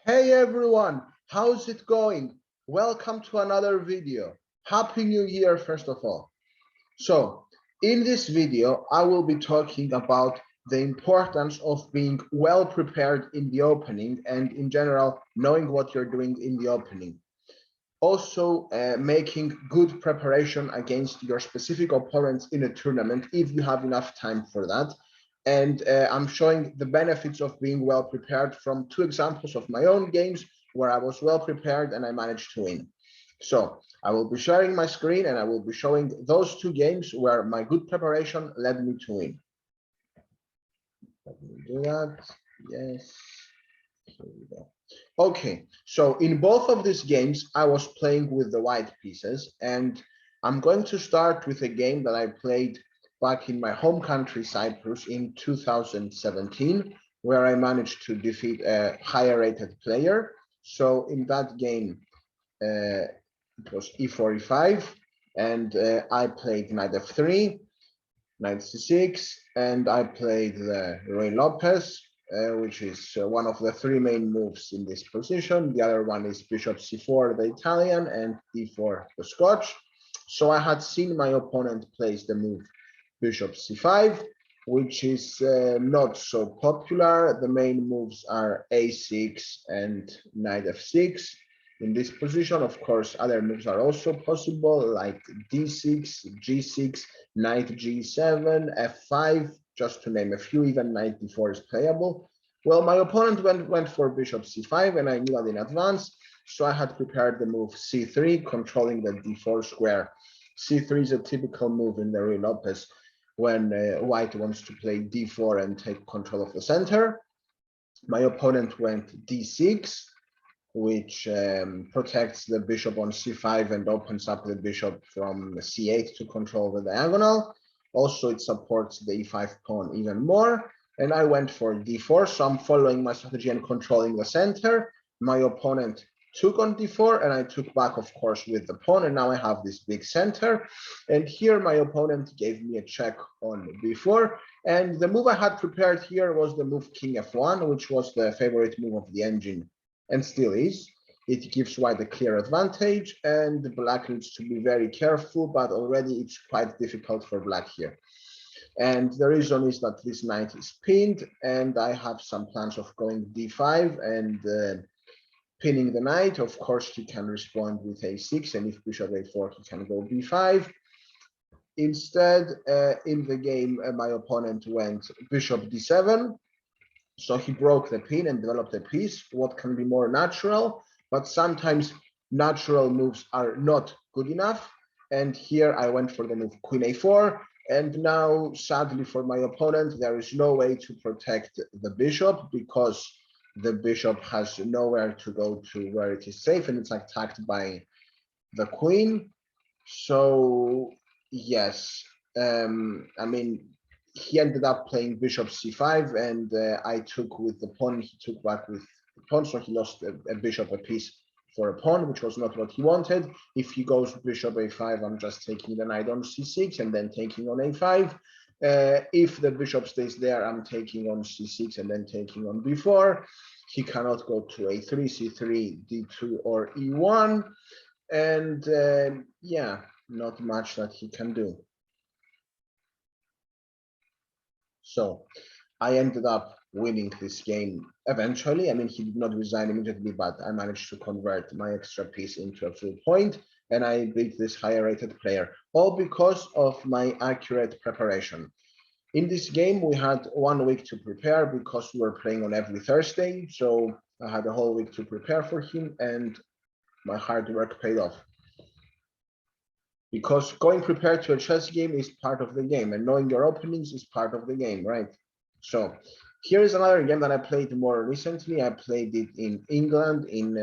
Hey everyone, how's it going? Welcome to another video. Happy New Year, first of all. So, in this video, I will be talking about the importance of being well prepared in the opening and in general, knowing what you're doing in the opening. Also, making good preparation against your specific opponents in a tournament if you have enough time for that. And I'm showing the benefits of being well prepared from two examples of my own games where I was well prepared and I managed to win. So I will be sharing my screen and I will be showing those two games where my good preparation led me to win. Let me do that. Yes. Here we go. Okay, so in both of these games, I was playing with the white pieces, and I'm going to start with a game that I played back in my home country, Cyprus, in 2017, where I managed to defeat a higher rated player. So in that game, it was e4, e5, and I played knight f3, knight c6, and I played the Ruy Lopez, which is one of the three main moves in this position. The other one is bishop c4, the Italian, and d4, the Scotch. So I had seen my opponent place the move bishop c5, which is not so popular. The main moves are a6 and knight f6. In this position, of course, other moves are also possible, like d6, g6, knight g7, f5, just to name a few. Even knight d4 is playable. Well, my opponent went for bishop c5, and I knew that in advance, so I had prepared the move c3, controlling the d4 square. c3 is a typical move in the Ruy Lopez when white wants to play d4 and take control of the center. My opponent went d6, which protects the bishop on c5 and opens up the bishop from c8 to control the diagonal. Also, it supports the e5 pawn even more. And I went for d4, so I'm following my strategy and controlling the center. My opponent took on d4, and I took back, of course, with the pawn, and now I have this big center. And here my opponent gave me a check on b4, and the move I had prepared here was the move king f1, which was the favorite move of the engine and still is. It gives white a clear advantage, and black needs to be very careful, but already it's quite difficult for black here. And the reason is that this knight is pinned, and I have some plans of going d5 and pinning the knight. Of course, he can respond with a6, and if bishop a4, he can go b5. Instead, in the game, my opponent went bishop d7. So he broke the pin and developed a piece. What can be more natural? But sometimes natural moves are not good enough. And here I went for the move queen a4. And now, sadly for my opponent, there is no way to protect the bishop because the bishop has nowhere to go to where it is safe, and it's attacked by the queen. So yes, I mean, he ended up playing bishop c5, and I took with the pawn. He took back with the pawn, so he lost a bishop a piece for a pawn, which was not what he wanted. If he goes bishop a5, I'm just taking the knight on c6 and then taking on a5. If the bishop stays there, I'm taking on c6 and then taking on b4. He cannot go to a3, c3, d2, or e1. And yeah, not much that he can do. So I ended up winning this game eventually. I mean, he did not resign immediately, but I managed to convert my extra piece into a full point, and I beat this higher rated player, all because of my accurate preparation. In this game, we had 1 week to prepare because we were playing on every Thursday. So I had a whole week to prepare for him, and my hard work paid off. Because going prepared to a chess game is part of the game, and knowing your openings is part of the game, right? So here is another game that I played more recently. I played it in England in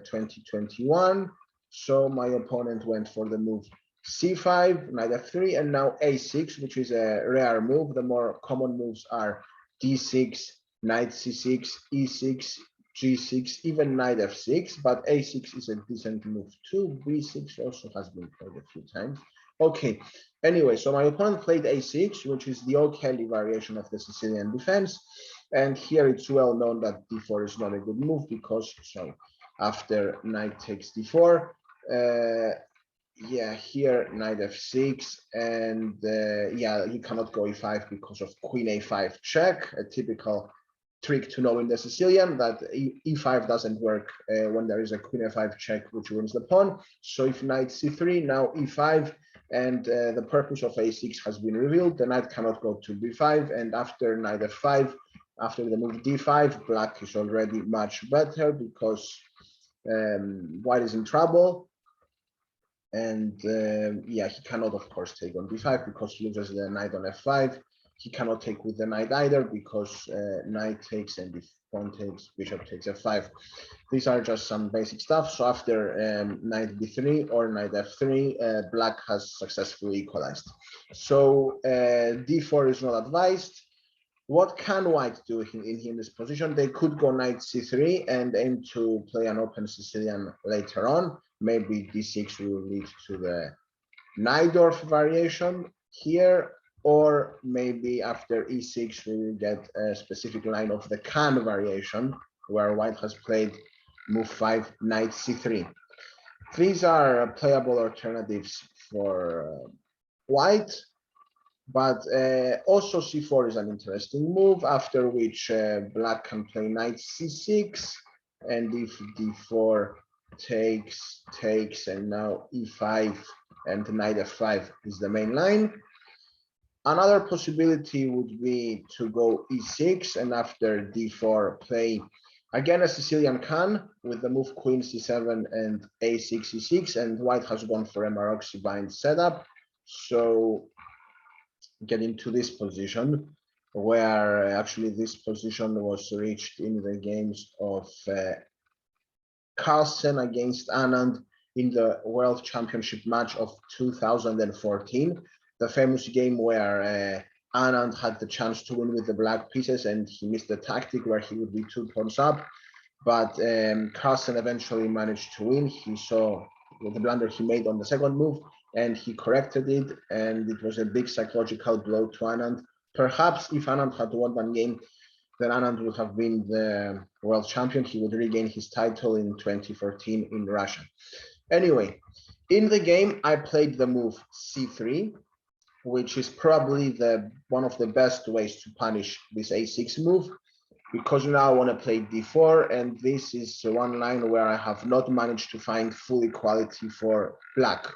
2021. So my opponent went for the move c5, knight f3, and now a6, which is a rare move. The more common moves are d6, knight c6, e6, g6, even knight f6, but a6 is a decent move too. b6 also has been played a few times. Okay, anyway, so my opponent played a6, which is the O'Kelly variation of the Sicilian defense. And here it's well known that d4 is not a good move because, so after knight takes d4, yeah, here knight f6, and yeah, you cannot go e5 because of queen a5 check, a typical trick to know in the Sicilian, that e5 doesn't work when there is a queen f5 check which ruins the pawn. So if knight c3, now e5, and the purpose of a6 has been revealed, the knight cannot go to b5, and after knight f5, after the move d5, black is already much better because white is in trouble. And yeah, he cannot, of course, take on b5 because he loses the knight on f5. He cannot take with the knight either because knight takes, and if pawn takes, bishop takes f5. These are just some basic stuff. So after knight b3 or knight f3, black has successfully equalized. So d4 is not advised. What can white do in this position? They could go knight c3 and aim to play an open Sicilian later on. Maybe d6 will lead to the Najdorf variation here, or maybe after e6 we will get a specific line of the Kan variation, where white has played move 5, knight c3. These are playable alternatives for white. But also c4 is an interesting move, after which black can play knight c6, and if d4 takes, and now e5 and knight f5 is the main line. Another possibility would be to go e6, and after d4 play again a Sicilian Kan with the move queen c7 and a6 e6, and white has gone for a Maroczy bind setup. So get into this position, where actually this position was reached in the games of Carlsen against Anand in the World Championship match of 2014, the famous game where Anand had the chance to win with the black pieces and he missed the tactic where he would be 2 pawns up, but Carlsen eventually managed to win. He saw the blunder he made on the second move and he corrected it, and it was a big psychological blow to Anand. Perhaps if Anand had won that game, then Anand would have been the world champion. He would regain his title in 2014 in Russia. Anyway, in the game, I played the move c3, which is probably one of the best ways to punish this a6 move, because now I want to play d4, and this is one line where I have not managed to find full equality for black.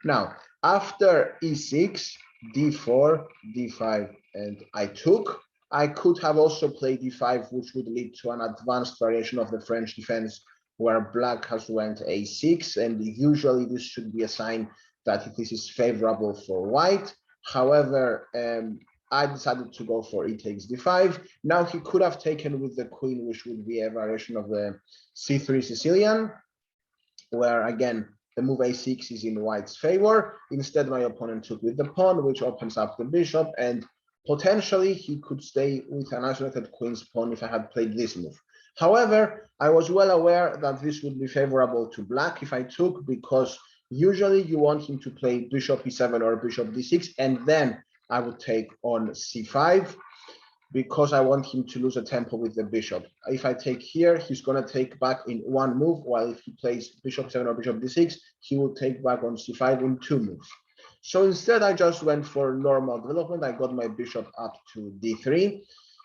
Now, after e6, d4, d5, and I took, I could have also played d5, which would lead to an advanced variation of the French defense, where black has went a6, and usually this should be a sign that this is favorable for white. However, I decided to go for e takes d5. Now he could have taken with the queen, which would be a variation of the c3 Sicilian, where again, the move a6 is in white's favor. Instead, my opponent took with the pawn, which opens up the bishop, and potentially he could stay with an isolated queen's pawn if I had played this move. However, I was well aware that this would be favorable to black if I took, because usually you want him to play bishop e7 or bishop d6, and then I would take on c5, because I want him to lose a tempo with the bishop. If I take here, he's going to take back in one move, while if he plays bishop 7 or bishop d6, he will take back on c5 in 2 moves. So instead, I just went for normal development. I got my bishop up to d3.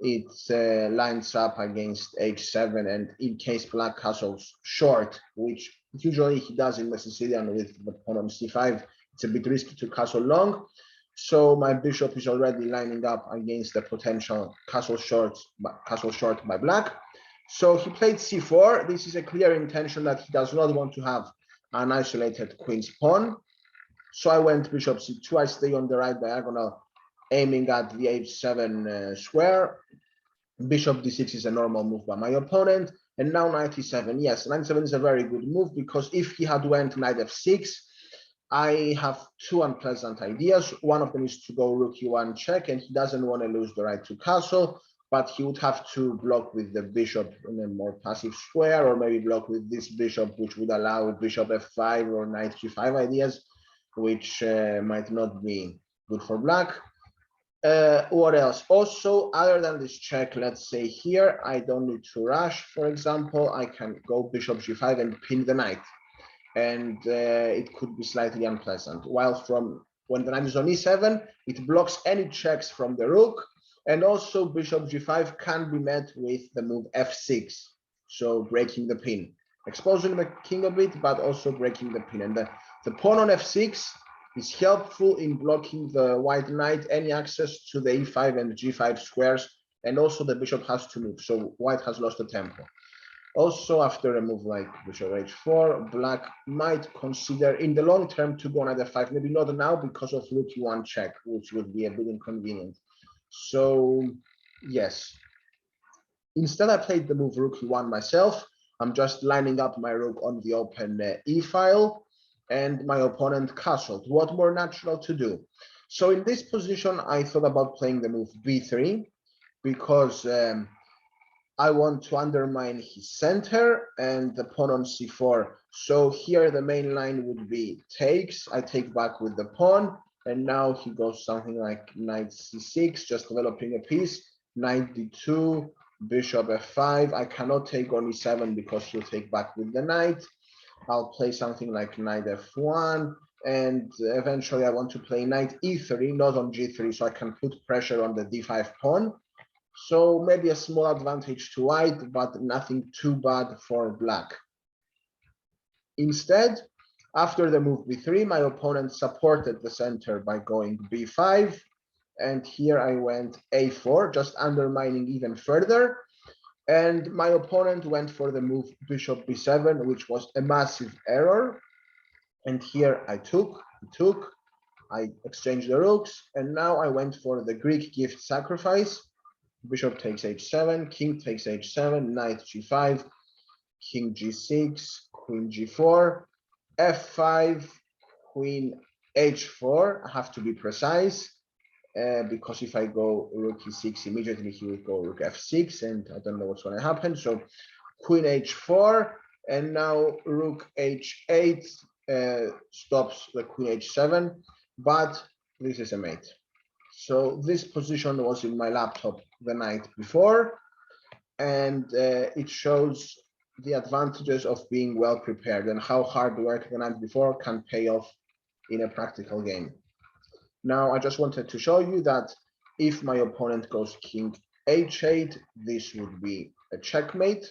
It lines up against h7, and in case black castles short, which usually he does in the Sicilian with the pawn on c5, it's a bit risky to castle long. So my bishop is already lining up against the potential castle short by black. So he played c4. This is a clear intention that he does not want to have an isolated queen's pawn. So I went bishop c2. I stay on the right diagonal, aiming at the h7 square. Bishop d6 is a normal move by my opponent. And now knight e7. Yes, knight e7 is a very good move, because if he had went knight f6, I have 2 unpleasant ideas. One of them is to go rook e1 check, and he doesn't want to lose the right to castle, but he would have to block with the bishop in a more passive square, or maybe block with this bishop, which would allow bishop f5 or knight g5 ideas, which might not be good for black. What else? Also, other than this check, let's say here, I don't need to rush. For example, I can go bishop g5 and pin the knight, and it could be slightly unpleasant. While from when the knight is on e7, it blocks any checks from the rook, and also bishop g5 can be met with the move f6, so breaking the pin, exposing the king a bit, but also breaking the pin. And the pawn on f6 is helpful in blocking the white knight any access to the e5 and g5 squares, and also the bishop has to move, so white has lost the tempo. Also, after a move like bishop h4, black might consider in the long term to go knight f5, maybe not now because of rook e1 check, which would be a bit inconvenient. So yes, instead I played the move rook e1 myself. I'm just lining up my rook on the open e file, and my opponent castled. What more natural to do? So in this position, I thought about playing the move b3 because I want to undermine his center and the pawn on c4. So here the main line would be takes. I take back with the pawn, and now he goes something like knight c6, just developing a piece. Knight d2, bishop f5. I cannot take on e7 because he'll take back with the knight. I'll play something like knight f1, and eventually I want to play knight e3, not on g3, so I can put pressure on the d5 pawn. So maybe a small advantage to white, but nothing too bad for black. Instead, after the move b3, my opponent supported the center by going b5, and here I went a4, just undermining even further. And my opponent went for the move bishop b7, which was a massive error. And here I I exchanged the rooks, and now I went for the Greek gift sacrifice. Bishop takes h7, king takes h7, knight g5, king g6, queen g4, f5, queen h4. I have to be precise because if I go rook e6, immediately he will go rook f6, and I don't know what's going to happen. So queen h4, and now rook h8 stops the queen h7, but this is a mate. So this position was in my laptop the night before, and it shows the advantages of being well prepared and how hard work the night before can pay off in a practical game. Now, I just wanted to show you that if my opponent goes king h8, this would be a checkmate.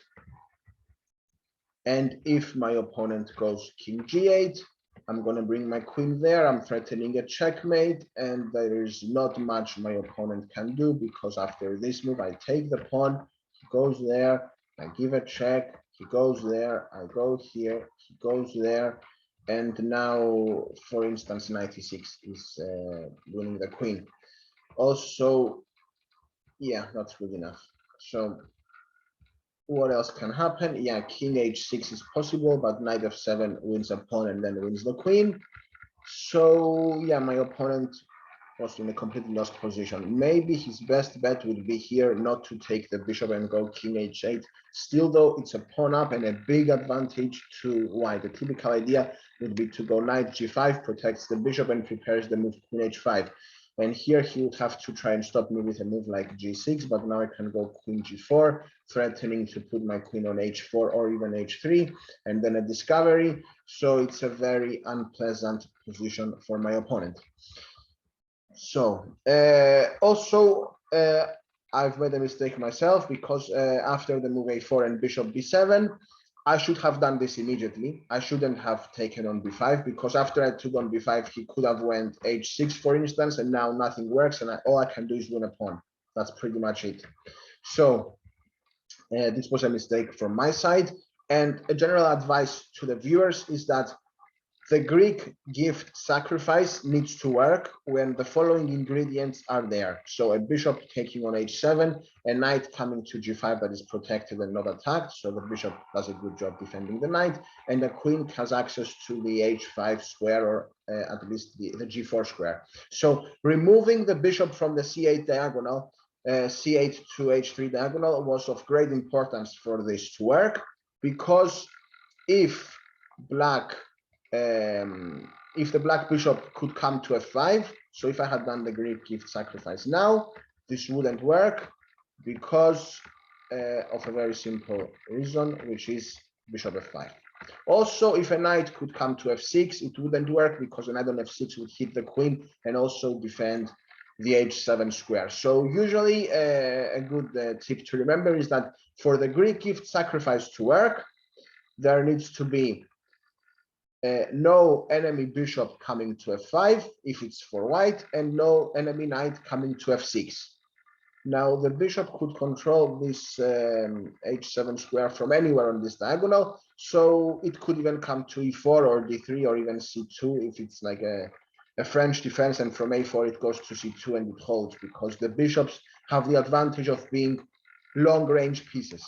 And if my opponent goes king g8, I'm going to bring my queen there. I'm threatening a checkmate, and there is not much my opponent can do because after this move, I take the pawn, he goes there, I give a check, he goes there, I go here, he goes there, and now, for instance, knight e6 is winning the queen. Also, yeah, that's good enough. So what else can happen? Yeah, king h6 is possible, but knight f7 wins a pawn and then wins the queen. So yeah, my opponent was in a completely lost position. Maybe his best bet would be here not to take the bishop and go king h8. Still though, it's a pawn up and a big advantage to white. The typical idea would be to go knight g5, protects the bishop and prepares the move queen h5. And here he would have to try and stop me with a move like g6, but now I can go queen g4, threatening to put my queen on h4 or even h3, and then a discovery. So it's a very unpleasant position for my opponent. So also, I've made a mistake myself because after the move a4 and bishop b7, I should have done this immediately. I shouldn't have taken on b5 because after I took on b5, he could have went h6, for instance, and now nothing works, and all I can do is win a pawn. That's pretty much it. So this was a mistake from my side, and a general advice to the viewers is that the Greek gift sacrifice needs to work when the following ingredients are there. So a bishop taking on h7, a knight coming to g5 that is protected and not attacked. So the bishop does a good job defending the knight, and the queen has access to the h5 square, or at least the g4 square. So removing the bishop from the c8 diagonal, c8 to h3 diagonal, was of great importance for this to work, because if the black bishop could come to f5, So if I had done the Greek gift sacrifice now, this wouldn't work because of a very simple reason, which is bishop f5. Also, if a knight could come to f6, it wouldn't work because a knight on f6 would hit the queen and also defend the h7 square. So usually a good tip to remember is that for the Greek gift sacrifice to work, there needs to be no enemy bishop coming to f5 if it's for white, and no enemy knight coming to f6. Now the bishop could control this h7 square from anywhere on this diagonal, so it could even come to e4 or d3 or even c2 if it's like a French defense, and from a4 it goes to c2 and it holds because the bishops have the advantage of being long range pieces.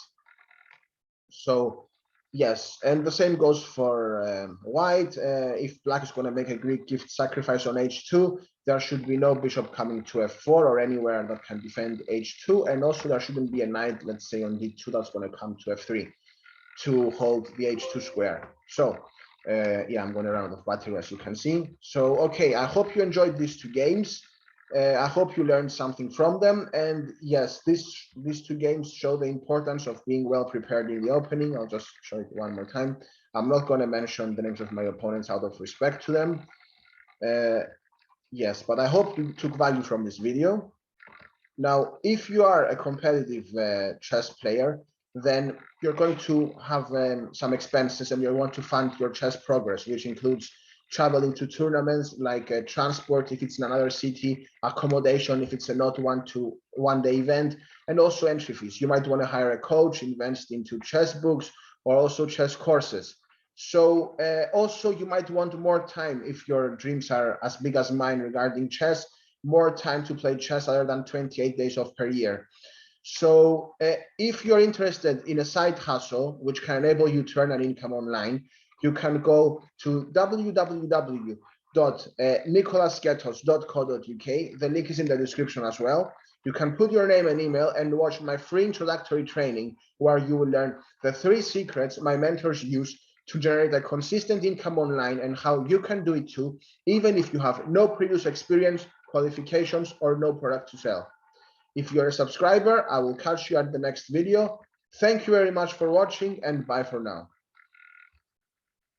So yes, and the same goes for white. If black is going to make a Greek gift sacrifice on h2, there should be no bishop coming to f4 or anywhere that can defend h2, and also there shouldn't be a knight, let's say on d2, that's going to come to f3 to hold the h2 square. So yeah, I'm going to run out of battery, as you can see. So okay, I hope you enjoyed these two games. I hope you learned something from them. And yes, these two games show the importance of being well prepared in the opening. I'll just show it one more time. I'm not going to mention the names of my opponents out of respect to them. Yes, but I hope you took value from this video. Now, if you are a competitive chess player, then you're going to have some expenses and you want to fund your chess progress, which includes traveling to tournaments like transport if it's in another city, accommodation if it's a not one-day event, and also entry fees. You might want to hire a coach, invest into chess books or also chess courses. So also you might want more time if your dreams are as big as mine regarding chess, more time to play chess other than 28 days off per year. So if you're interested in a side hustle, which can enable you to earn an income online, you can go to www.nicolasgetos.co.uk. The link is in the description as well. You can put your name and email and watch my free introductory training where you will learn the 3 secrets my mentors use to generate a consistent income online and how you can do it too, even if you have no previous experience, qualifications, or no product to sell. If you're a subscriber, I will catch you at the next video. Thank you very much for watching and bye for now.